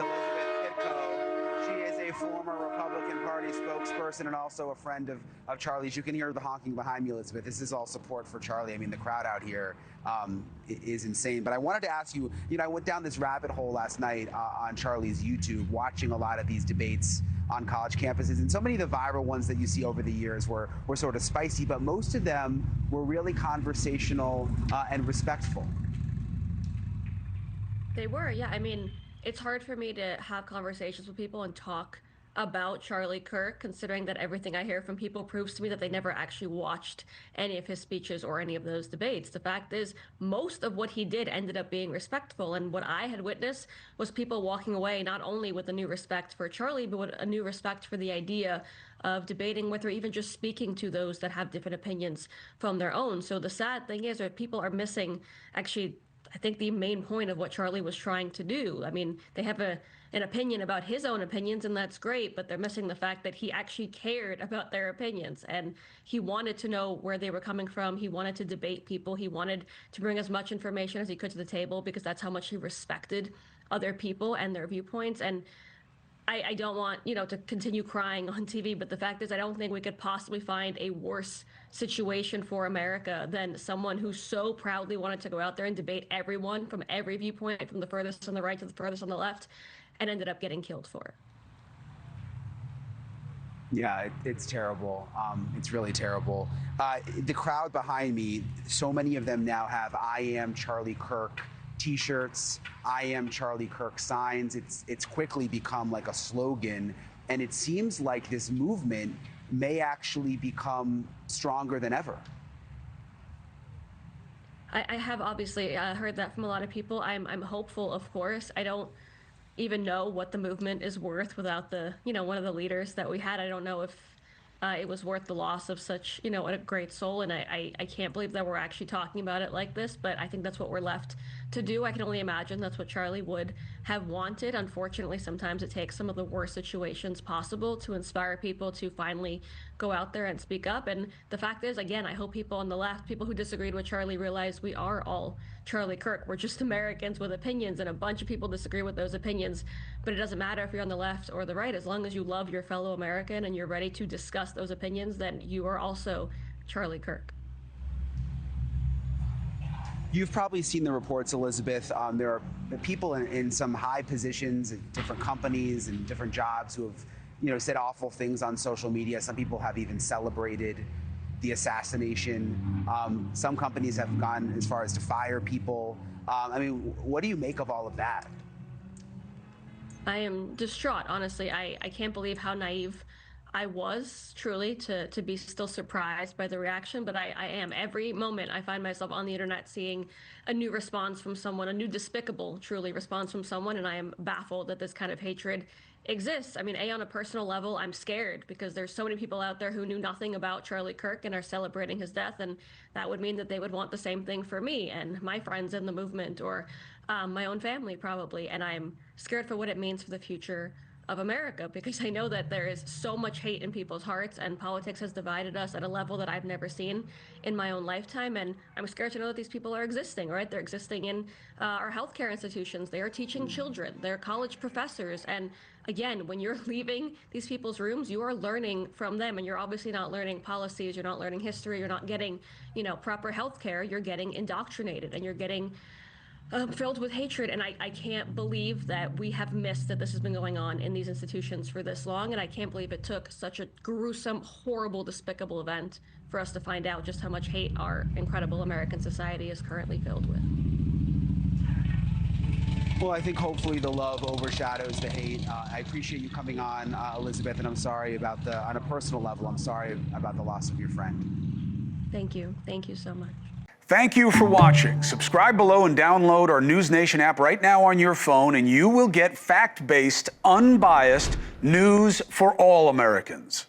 Elizabeth Pipko. She is a former Republican Party spokesperson and also a friend of Charlie's. You can hear the honking behind me, Elizabeth. This is all support for Charlie. I mean, the crowd out here is insane. But I wanted to ask you, I went down this rabbit hole last night on Charlie's YouTube, watching a lot of these debates on college campuses. And so many of the viral ones that you see over the years were sort of spicy, but most of them were really conversational and respectful. They were, yeah. I mean, it's hard for me to have conversations with people and talk about Charlie Kirk, considering that everything I hear from people proves to me that they never actually watched any of his speeches or any of those debates. The fact is, most of what he did ended up being respectful. And what I had witnessed was people walking away not only with a new respect for Charlie, but with a new respect for the idea of debating with or even just speaking to those that have different opinions from their own. So the sad thing is that people are missing actually, I think, the main point of what Charlie was trying to do. I mean, they have an opinion about his own opinions, and that's great, but they're missing the fact that he actually cared about their opinions, and he wanted to know where they were coming from. He wanted to debate people. He wanted to bring as much information as he could to the table because that's how much he respected other people and their viewpoints. And I don't want, to continue crying on TV, but the fact is I don't think we could possibly find a worse situation for America than someone who so proudly wanted to go out there and debate everyone from every viewpoint, from the furthest on the right to the furthest on the left, and ended up getting killed for it. Yeah, it's terrible. It's really terrible. The crowd behind me, so many of them now have "I am Charlie Kirk" T-shirts, "I am Charlie Kirk" signs. It's quickly become like a slogan, and it seems like this movement may actually become stronger than ever. I have obviously heard that from a lot of people. I'm hopeful, of course. I don't even know what the movement is worth without the, one of the leaders that we had. I don't know if it was worth the loss of such, a great soul. And I can't believe that we're actually talking about it like this, but I think that's what we're left to do. I can only imagine that's what Charlie would have wanted. Unfortunately, sometimes it takes some of the worst situations possible to inspire people to finally go out there and speak up. And the fact is, again, I hope people on the left, people who disagreed with Charlie, realize we are all Charlie Kirk. We're just Americans with opinions, and a bunch of people disagree with those opinions. But it doesn't matter if you're on the left or the right. As long as you love your fellow American and you're ready to discuss those opinions, then you are also Charlie Kirk. You've probably seen the reports, Elizabeth. There are people in some high positions at different companies and different jobs who have, said awful things on social media. Some people have even celebrated the assassination. Some companies have gone as far as to fire people. I mean, what do you make of all of that? I am distraught, honestly. I can't believe how naive I was, truly, to be still surprised by the reaction, but I am. Every moment I find myself on the internet seeing a new response from someone, a new despicable, truly, response from someone, and I am baffled that this kind of hatred exists. I mean, on a personal level, I'm scared because there's so many people out there who knew nothing about Charlie Kirk and are celebrating his death, and that would mean that they would want the same thing for me and my friends in the movement, or my own family, probably, and I'm scared for what it means for the future of America, because I know that there is so much hate in people's hearts, and politics has divided us at a level that I've never seen in my own lifetime. And I'm scared to know that these people are existing, right? They're existing in our healthcare institutions. They are teaching children. They're college professors. And again, when you're leaving these people's rooms, you are learning from them, and you're obviously not learning policies. You're not learning history. You're not getting, proper healthcare. You're getting indoctrinated, and you're getting filled with hatred. And I can't believe that we have missed that this has been going on in these institutions for this long. And I can't believe it took such a gruesome, horrible, despicable event for us to find out just how much hate our incredible American society is currently filled with. Well, I think hopefully the love overshadows the hate. I appreciate you coming on, Elizabeth, and I'm sorry about on a personal level, I'm sorry about the loss of your friend. Thank you. Thank you so much. Thank you for watching. Subscribe below and download our NewsNation app right now on your phone, and you will get fact-based, unbiased news for all Americans.